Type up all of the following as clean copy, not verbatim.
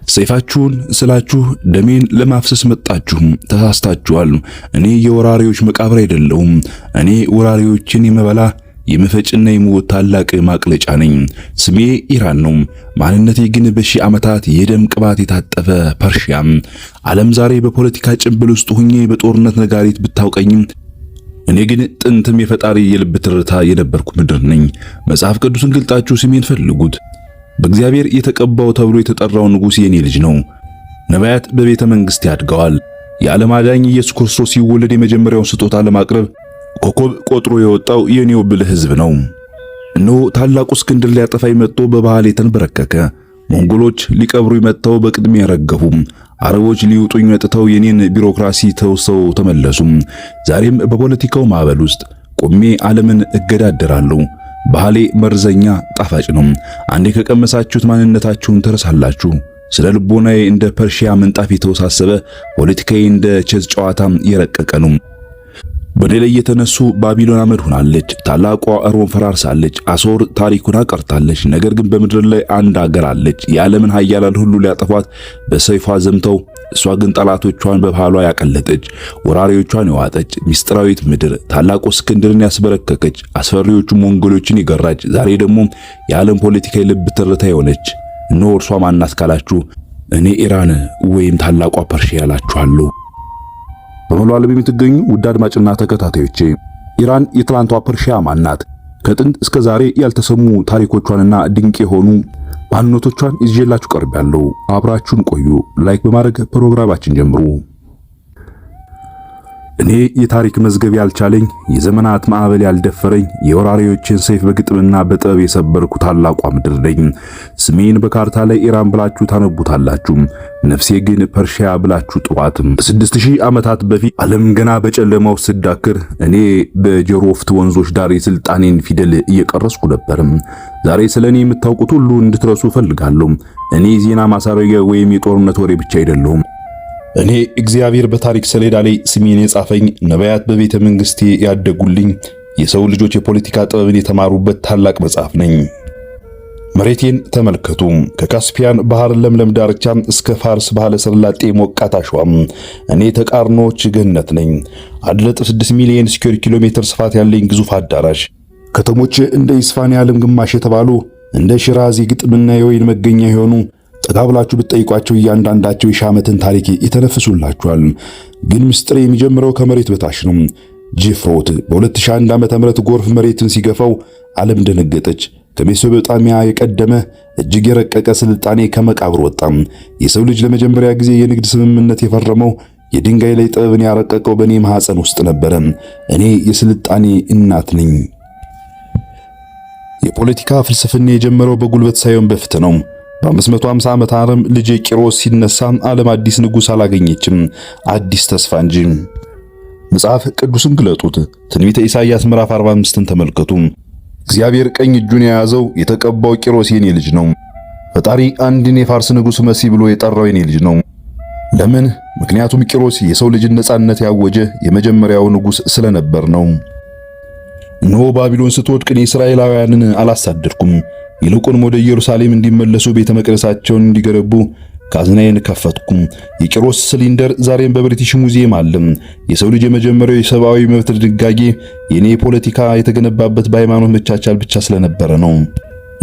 ሰይፋችሁን ስላችሁ ደሜን ለማፍሰስ መጣችሁ፣ ተሳስታችኋል። እኔ የወራሪዎች መቃብር አይደለሁም። እኔ ወራሪዎችን የመበላ የመፈጭና የሞት ታላቅ ማቅለጫ ነኝ። ስሜ ኢራን ነው። ማንነቴ ግን በሺህ ዓመታት የደም ቅባት የታጠፈ ፐርሺያ። ዓለም ዛሬ በፖለቲካ ጭንብል ውስጥ ሆኜ በጦርነት ነጋሪት ብታውቀኝም እኔ ግን ጥንትም የፈጣሪ የልብ ትርታ የነበርኩ ምድር ነኝ። መጽሐፍ ቅዱስን ገልጣችሁ ስሜን ፈልጉት። በእግዚአብሔር የተቀባው ተብሎ የተጠራው ንጉሥ የኔ ልጅ ነው። ነቢያት በቤተ መንግሥት ያድገዋል። የዓለም አዳኝ ኢየሱስ ክርስቶስ ሲወለድ የመጀመሪያውን ስጦታ ለማቅረብ ኮከብ ቆጥሮ የወጣው የኔው ብልህ ሕዝብ ነው። እነሆ ታላቁ እስክንድር ሊያጠፋኝ መጥቶ በባህሌ ተንበረከከ። ሞንጎሎች ሊቀብሩኝ መጥተው በቅድሚያ ረገፉ። አረቦች ሊውጡኝ መጥተው የኔን ቢሮክራሲ ተውሰው ተመለሱ። ዛሬም በፖለቲካው ማዕበል ውስጥ ቆሜ ዓለምን እገዳደራለሁ። ባህሌ መርዘኛ ጣፋጭ ነው። አንዴ ከቀመሳችሁት ማንነታችሁን ትረሳላችሁ። ስለ ልቦናዬ እንደ ፐርሺያ ምንጣፍ የተወሳሰበ፣ ፖለቲካዬ እንደ ቼዝ ጨዋታ የረቀቀ ነው። በኔ ላይ የተነሱ ባቢሎን አመድ ሆናለች። ታላቋ ሮም ፈራርሳለች። አሶር ታሪኩን አቀርታለች። ነገር ግን በምድር ላይ አንድ አገር አለች። የዓለምን ኃያላን ሁሉ ሊያጠፏት በሰይፏ ዘምተው፣ እሷ ግን ጠላቶቿን በባህሏ ያቀለጠች፣ ወራሪዎቿን የዋጠች ሚስጥራዊት ምድር፣ ታላቁ እስክንድርን ያስበረከከች፣ አስፈሪዎቹ ሞንጎሎችን የገራች፣ ዛሬ ደግሞ የዓለም ፖለቲካ የልብ ትርታ የሆነች። እነሆ እርሷ ማናት ካላችሁ እኔ ኢራን ወይም ታላቋ ፐርሺያ እላችኋለሁ። በመላው ዓለም የምትገኙ ውድ አድማጭና ተከታታዮቼ ኢራን የትላንቷ ፐርሺያ ማናት? ከጥንት እስከ ዛሬ ያልተሰሙ ታሪኮቿንና ድንቅ የሆኑ ማንነቶቿን ይዤላችሁ ቀርቤያለሁ። አብራችሁን ቆዩ። ላይክ በማድረግ ፕሮግራማችን ጀምሩ። እኔ የታሪክ መዝገብ ያልቻለኝ፣ የዘመናት ማዕበል ያልደፈረኝ፣ የወራሪዎችን ሰይፍ በግጥምና በጥበብ የሰበርኩ ታላቋ ምድር ነኝ። ስሜን በካርታ ላይ ኢራን ብላችሁ ታነቡታላችሁ። ነፍሴ ግን ፐርሺያ ብላችሁ ጥሯትም። 6000 ዓመታት በፊት ዓለም ገና በጨለማው ስዳክር እኔ በጀሮፍት ወንዞች ዳር የስልጣኔን ፊደል እየቀረስኩ ነበርም። ዛሬ ስለኔ የምታውቁት ሁሉ እንድትረሱ ፈልጋለሁ። እኔ ዜና ማሳረጊያ ወይም የጦርነት ወሬ ብቻ አይደለሁም። እኔ እግዚአብሔር በታሪክ ሰሌዳ ላይ ስሜን የጻፈኝ፣ ነቢያት በቤተ መንግሥቴ ያደጉልኝ፣ የሰው ልጆች የፖለቲካ ጥበብን የተማሩበት ታላቅ መጽሐፍ ነኝ። መሬቴን ተመልከቱ። ከካስፒያን ባህር ለምለም ዳርቻ እስከ ፋርስ ባህረ ሰላጤ ሞቃት አሸዋም እኔ ተቃርኖች ገነት ነኝ። 1.6 ሚሊዮን ስኩዌር ኪሎ ሜትር ስፋት ያለኝ ግዙፍ አዳራሽ፣ ከተሞች እንደ ኢስፋን የዓለም ግማሽ የተባሉ፣ እንደ ሽራዚ ግጥምና የወይን መገኛ የሆኑ ጠጋ ብላችሁ ብትጠይቋቸው እያንዳንዳቸው የሺህ ዓመትን ታሪክ ይተነፍሱላችኋል። ግን ምስጢር የሚጀምረው ከመሬት በታች ነው። ጄፍሮት በ2001 ዓ.ም ጎርፍ መሬትን ሲገፋው ዓለም ደነገጠች። ከሜሶፖጣሚያ የቀደመ እጅግ የረቀቀ ስልጣኔ ከመቃብር ወጣ። የሰው ልጅ ለመጀመሪያ ጊዜ የንግድ ስምምነት የፈረመው፣ የድንጋይ ላይ ጥበብን ያረቀቀው በእኔ ማኅፀን ውስጥ ነበረ። እኔ የስልጣኔ እናት ነኝ። የፖለቲካ ፍልስፍና የጀመረው በጉልበት ሳይሆን በፍትህ ነው። በ550 ዓመት አረም ልጅ ቂሮስ ሲነሳ ዓለም አዲስ ንጉሥ አላገኘችም፣ አዲስ ተስፋ እንጂ። መጽሐፍ ቅዱስን ግለጡት። ትንቢተ ኢሳይያስ ምዕራፍ 45ን ተመልከቱ። እግዚአብሔር ቀኝ እጁን የያዘው የተቀባው ቂሮስ የኔ ልጅ ነው። ፈጣሪ አንድን የፋርስ ንጉሥ መሲህ ብሎ የጠራው የኔ ልጅ ነው። ለምን? ምክንያቱም ቂሮስ የሰው ልጅን ነጻነት ያወጀ የመጀመሪያው ንጉሥ ስለነበር ነው። እነሆ ባቢሎን ስትወድቅ እኔ እስራኤላውያንን አላሳደድኩም። ይልቁንም ወደ ኢየሩሳሌም እንዲመለሱ ቤተ መቅደሳቸውን እንዲገነቡ ካዝናዬን ከፈትኩም። የቂሮስ ሲሊንደር ዛሬም በብሪቲሽ ሙዚየም አለ። የሰው ልጅ የመጀመሪያው የሰብአዊ መብት ድንጋጌ የኔ ፖለቲካ የተገነባበት በሃይማኖት መቻቻል ብቻ ስለነበረ ነው።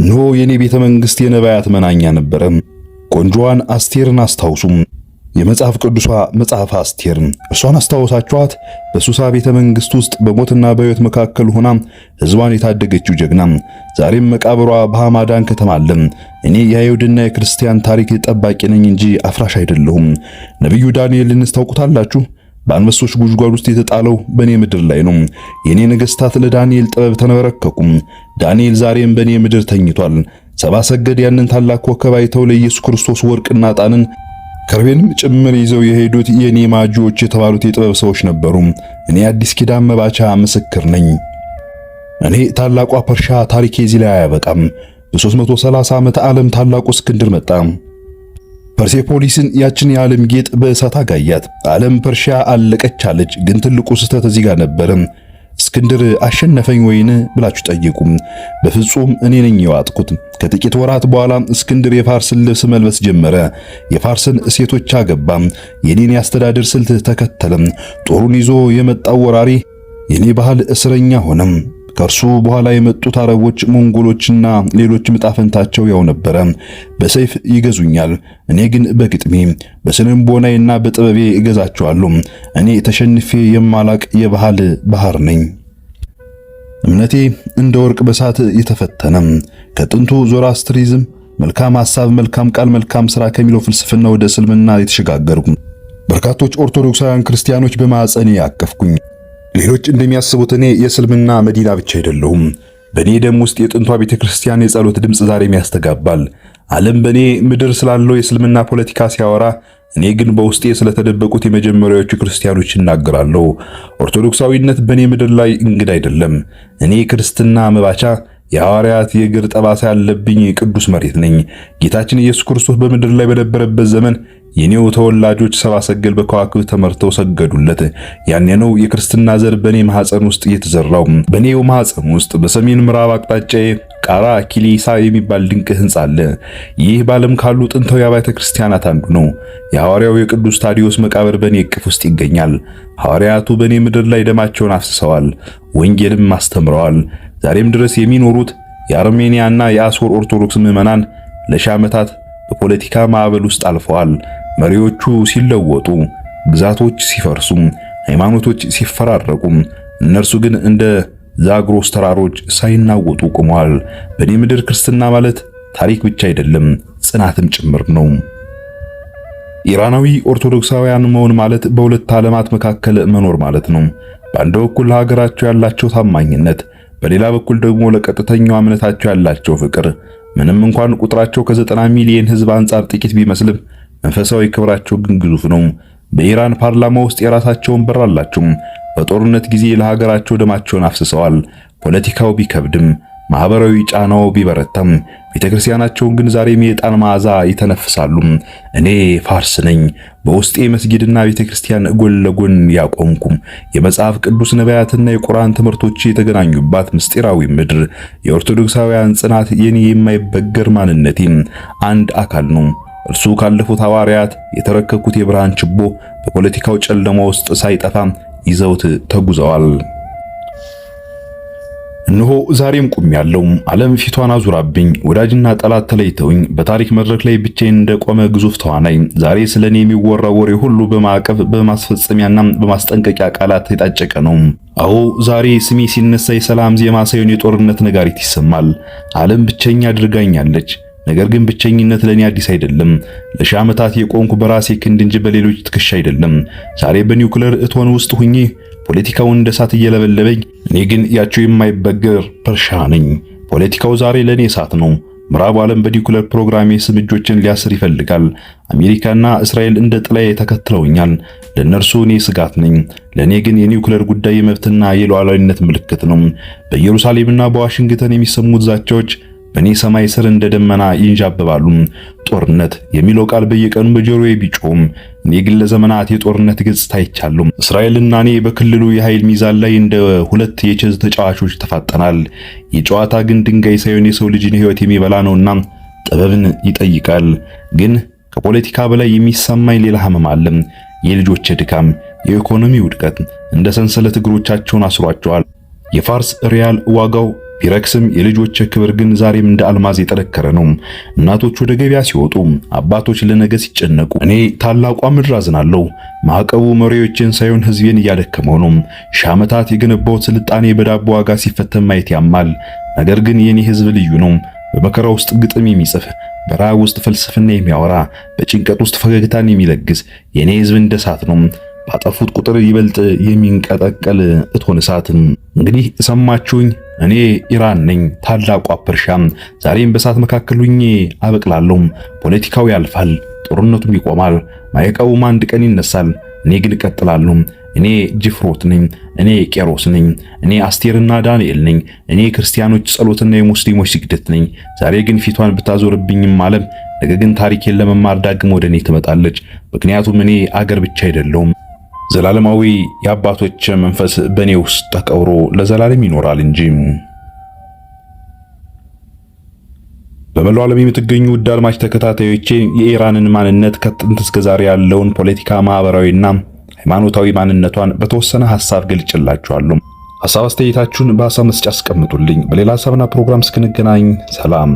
እነሆ የኔ ቤተ መንግሥት የነቢያት መናኛ ነበረ። ቆንጆዋን አስቴርን አስታውሱም። የመጽሐፍ ቅዱሷ መጽሐፍ አስቴር፣ እርሷን አስታውሳችኋት? በሱሳ ቤተ መንግሥት ውስጥ በሞትና በሕይወት መካከል ሆና ሕዝቧን የታደገችው ጀግና። ዛሬም መቃብሯ በሐማዳን ከተማ አለ። እኔ የአይሁድና የክርስቲያን ታሪክ ጠባቂ ነኝ እንጂ አፍራሽ አይደለሁም። ነቢዩ ዳንኤልን ታውቁታላችሁ? በአንበሶች ጉድጓድ ውስጥ የተጣለው በኔ ምድር ላይ ነው። የኔ ነገሥታት ለዳንኤል ጥበብ ተንበረከኩም። ዳንኤል ዛሬም በኔ ምድር ተኝቷል። ሰብአ ሰገል ያንን ታላቅ ኮከብ አይተው ለኢየሱስ ክርስቶስ ወርቅና ዕጣንን ከርቤንም ጭምር ይዘው የሄዱት የኔ ማጂዎች የተባሉት የጥበብ ሰዎች ነበሩ። እኔ አዲስ ኪዳን መባቻ ምስክር ነኝ። እኔ ታላቋ ፐርሺያ ታሪኬ እዚህ ላይ አያበቃም። በ330 ዓመት ዓለም ታላቁ እስክንድር መጣ። ፐርሴፖሊስን ያችን የዓለም ጌጥ በእሳት አጋያት። ዓለም ፐርሺያ አለቀች አለች። ግን ትልቁ ስህተት እዚህ ጋር ነበር። እስክንድር አሸነፈኝ ወይን ብላችሁ ጠይቁ። በፍጹም እኔ ነኝ የዋጥኩት። ከጥቂት ወራት በኋላ እስክንድር የፋርስን ልብስ መልበስ ጀመረ። የፋርስን ሴቶች አገባ። የኔን የአስተዳደር ስልት ተከተለ። ጦሩን ይዞ የመጣው ወራሪ የኔ ባህል እስረኛ ሆነም። ከእርሱ በኋላ የመጡት አረቦች፣ ሞንጎሎችና ሌሎች ምጣፈንታቸው ያው ነበረ። በሰይፍ ይገዙኛል፣ እኔ ግን በግጥሜ በስነልቦናዬና በጥበቤ እገዛቸዋለሁ። እኔ ተሸንፌ የማላቅ የባህል ባህር ነኝ። እምነቴ እንደ ወርቅ በሳት የተፈተነ ከጥንቱ ዞራስትሪዝም መልካም ሐሳብ፣ መልካም ቃል፣ መልካም ሥራ ከሚለው ፍልስፍና ወደ እስልምና የተሸጋገርኩ በርካቶች ኦርቶዶክሳውያን ክርስቲያኖች በማዕፀኔ ያቀፍኩኝ። ሌሎች እንደሚያስቡት እኔ የእስልምና መዲና ብቻ አይደለሁም። በእኔ ደም ውስጥ የጥንቷ ቤተክርስቲያን የጸሎት ድምፅ ዛሬም ያስተጋባል። ዓለም በእኔ ምድር ስላለው የእስልምና ፖለቲካ ሲያወራ፣ እኔ ግን በውስጤ ስለተደበቁት የመጀመሪያዎቹ ክርስቲያኖች እናገራለሁ። ኦርቶዶክሳዊነት በእኔ ምድር ላይ እንግዳ አይደለም። እኔ ክርስትና መባቻ የሐዋርያት የእግር ጠባሳ ያለብኝ ቅዱስ መሬት ነኝ። ጌታችን ኢየሱስ ክርስቶስ በምድር ላይ በነበረበት ዘመን የኔው ተወላጆች ሰብአ ሰገል በከዋክብት ተመርተው ሰገዱለት። ያኔ ነው የክርስትና ዘር በኔ ማህፀን ውስጥ የተዘራው። በኔው ማህፀን ውስጥ በሰሜን ምዕራብ አቅጣጫ ቃራ ኪሊሳ የሚባል ድንቅ ህንጻ አለ። ይህ በዓለም ካሉ ጥንታዊ አብያተ ክርስቲያናት አንዱ ነው። የሐዋርያው የቅዱስ ታዲዮስ መቃብር በኔ እቅፍ ውስጥ ይገኛል። ሐዋርያቱ በኔ ምድር ላይ ደማቸውን አፍስሰዋል፣ ወንጌልም አስተምረዋል። ዛሬም ድረስ የሚኖሩት የአርሜኒያና የአሶር ኦርቶዶክስ ምዕመናን ለሺህ ዓመታት በፖለቲካ ማዕበል ውስጥ አልፈዋል። መሪዎቹ ሲለወጡ፣ ግዛቶች ሲፈርሱ፣ ሃይማኖቶች ሲፈራረቁ፣ እነርሱ ግን እንደ ዛግሮስ ተራሮች ሳይናወጡ ቆመዋል። በኔ ምድር ክርስትና ማለት ታሪክ ብቻ አይደለም፣ ጽናትም ጭምር ነው። ኢራናዊ ኦርቶዶክሳውያን መሆን ማለት በሁለት ዓለማት መካከል መኖር ማለት ነው። በአንድ በኩል ለሀገራቸው ያላቸው ታማኝነት፣ በሌላ በኩል ደግሞ ለቀጥተኛው እምነታቸው ያላቸው ፍቅር። ምንም እንኳን ቁጥራቸው ከ90 ሚሊዮን ሕዝብ አንጻር ጥቂት ቢመስልም መንፈሳዊ ክብራቸው ግን ግዙፍ ነው። በኢራን ፓርላማ ውስጥ የራሳቸውን በር አላቸው። በጦርነት ጊዜ ለሀገራቸው ደማቸውን አፍስሰዋል። ፖለቲካው ቢከብድም ማህበራዊ ጫናው ቢበረታም ቤተክርስቲያናቸውን ግን ዛሬም የዕጣን መዓዛ ይተነፍሳሉ። እኔ ፋርስ ነኝ። በውስጤ መስጊድና ቤተክርስቲያን ጎን ለጎን ያቆምኩ፣ የመጽሐፍ ቅዱስ ነቢያትና የቁርአን ትምህርቶች የተገናኙባት ምስጢራዊ ምድር። የኦርቶዶክሳውያን ጽናት የኔ የማይበገር ማንነቴ አንድ አካል ነው። እርሱ ካለፉት ሐዋርያት የተረከኩት የብርሃን ችቦ በፖለቲካው ጨለማ ውስጥ ሳይጠፋ ይዘውት ተጉዘዋል። እነሆ ዛሬም ቆሜያለሁ። ዓለም ፊቷን አዙራብኝ፣ ወዳጅና ጠላት ተለይተውኝ፣ በታሪክ መድረክ ላይ ብቻዬን እንደቆመ ግዙፍ ተዋናይ። ዛሬ ስለኔ የሚወራው ወሬ ሁሉ በማዕቀፍ በማስፈጸሚያና በማስጠንቀቂያ ቃላት የታጨቀ ነው። አዎ ዛሬ ስሜ ሲነሳ የሰላም ዜማ ሳይሆን የጦርነት ነጋሪት ይሰማል። ዓለም ብቸኛ አድርጋኛለች። ነገር ግን ብቸኝነት ለኔ አዲስ አይደለም። ለሺህ ዓመታት የቆምኩ በራሴ ክንድ እንጂ በሌሎች ትከሻ አይደለም። ዛሬ በኒውክሌር እቶን ውስጥ ሁኜ ፖለቲካውን እንደ እሳት እየለበለበኝ፣ እኔ ግን ያቸው የማይበገር ፐርሻ ነኝ። ፖለቲካው ዛሬ ለኔ እሳት ነው። ምዕራቡ ዓለም በኒውክሌር ፕሮግራሜ ስም እጆችን ሊያስር ይፈልጋል። አሜሪካና እስራኤል እንደ ጥላዬ ተከትለውኛል። ለነርሱ እኔ ስጋት ነኝ። ለኔ ግን የኒውክሌር ጉዳይ የመብትና የሉዓላዊነት ምልክት ነው። በኢየሩሳሌምና በዋሽንግተን የሚሰሙት ዛቻዎች በኔ ሰማይ ስር እንደ ደመና ይንዣበባሉ። ጦርነት የሚለው ቃል በየቀኑ በጆሮዬ ቢጮም፣ እኔ ግን ለዘመናት የጦርነት ገጽታ አይቻለሁ። እስራኤልና እኔ በክልሉ የኃይል ሚዛን ላይ እንደ ሁለት የቼዝ ተጫዋቾች ተፋጠናል። የጨዋታ ግን ድንጋይ ሳይሆን የሰው ልጅን ሕይወት የሚበላ ነውና ጥበብን ይጠይቃል። ግን ከፖለቲካ በላይ የሚሰማኝ ሌላ ህመም አለ። የልጆች ድካም፣ የኢኮኖሚ ውድቀት እንደ ሰንሰለት እግሮቻቸውን አስሯቸዋል። የፋርስ ሪያል ዋጋው ቢረክስም የልጆች ክብር ግን ዛሬም እንደ አልማዝ የጠነከረ ነው። እናቶች ወደ ገበያ ሲወጡ፣ አባቶች ለነገ ሲጨነቁ፣ እኔ ታላቋ ምድር አዝናለሁ። ማዕቀቡ መሪዎችን ሳይሆን ሕዝቤን እያደከመው ነው። ሺህ ዓመታት የገነባው ስልጣኔ በዳቦ ዋጋ ሲፈተን ማየት ያማል። ነገር ግን የኔ ሕዝብ ልዩ ነው። በመከራ ውስጥ ግጥም የሚጽፍ፣ በረሃብ ውስጥ ፍልስፍና የሚያወራ፣ በጭንቀት ውስጥ ፈገግታን የሚለግስ የኔ ሕዝብ እንደ እሳት ነው። ባጠፉት ቁጥር ይበልጥ የሚንቀጠቀል እቶን እሳት። እንግዲህ ሰማችሁኝ። እኔ ኢራን ነኝ፣ ታላቋ ፐርሺያ። ዛሬም በእሳት መካከል ሆኜ አበቅላለሁ። ፖለቲካው ያልፋል፣ ጦርነቱም ይቆማል፣ ማዕቀቡም አንድ ቀን ይነሳል። እኔ ግን እቀጥላለሁ። እኔ ጅፍሮት ነኝ፣ እኔ ቄሮስ ነኝ፣ እኔ አስቴርና ዳንኤል ነኝ፣ እኔ ክርስቲያኖች ጸሎትና የሙስሊሞች ስግደት ነኝ። ዛሬ ግን ፊቷን ብታዞርብኝም ዓለም ነገ ግን ታሪኬን ለመማር ዳግም ወደ እኔ ትመጣለች። ምክንያቱም እኔ አገር ብቻ አይደለሁም፣ ዘላለማዊ የአባቶች መንፈስ በእኔ ውስጥ ተቀብሮ ለዘላለም ይኖራል እንጂ። በመላው ዓለም የምትገኙ ውድ አድማጭ ተከታታዮቼ የኢራንን ማንነት ከጥንት እስከ ዛሬ ያለውን ፖለቲካ፣ ማህበራዊና ሃይማኖታዊ ማንነቷን በተወሰነ ሐሳብ ገልጬላችኋለሁ። ሐሳብ አስተያየታችሁን በሐሳብ መስጫ አስቀምጡልኝ። በሌላ ሐሳብና ፕሮግራም እስክንገናኝ ሰላም።